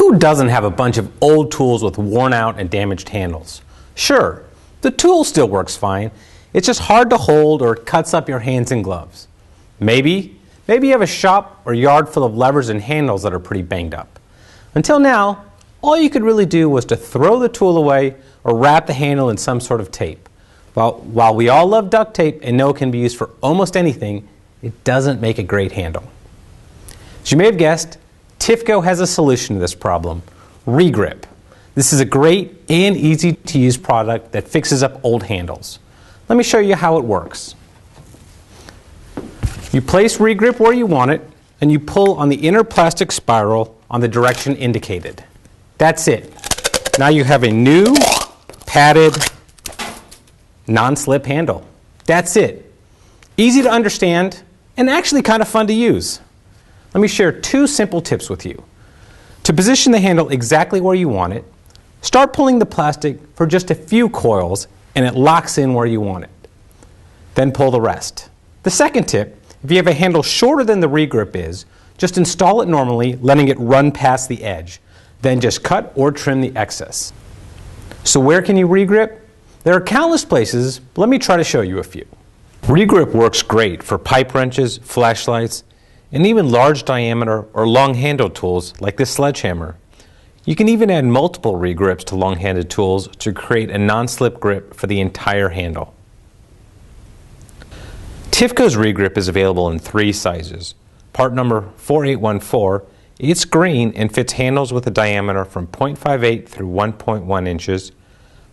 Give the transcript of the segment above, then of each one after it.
Who doesn't have a bunch of old tools with worn out and damaged handles? Sure, the tool still works fine. It's just hard to hold or it cuts up your hands and gloves. Maybe you have a shop or yard full of levers and handles that are pretty banged up. Until now, all you could really do was to throw the tool away or wrap the handle in some sort of tape. While we all love duct tape and know it can be used for almost anything, it doesn't make a great handle. As you may have guessed, Tifco has a solution to this problem: Regrip. This is a great and easy to use product that fixes up old handles. Let me show you how it works. You place Regrip where you want it and you pull on the inner plastic spiral on the direction indicated. That's it. Now you have a new padded non-slip handle. That's it. Easy to understand and actually kind of fun to use. Let me share two simple tips with you. To position the handle exactly where you want it, start pulling the plastic for just a few coils and it locks in where you want it. Then pull the rest. The second tip, if you have a handle shorter than the Regrip is, just install it normally, letting it run past the edge. Then just cut or trim the excess. So where can you regrip? There are countless places, but let me try to show you a few. Regrip works great for pipe wrenches, flashlights, and even large diameter or long-handled tools like this sledgehammer. You can even add multiple regrips to long-handled tools to create a non-slip grip for the entire handle. Tifco's Regrip is available in 3 sizes. Part number 4814, it's green and fits handles with a diameter from 0.58 through 1.1 inches.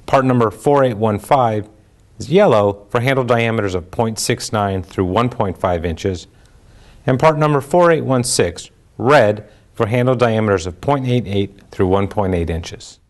Part number 4815 is yellow for handle diameters of 0.69 through 1.5 inches. And part number 4816, red, for handle diameters of 0.88 through 1.8 inches.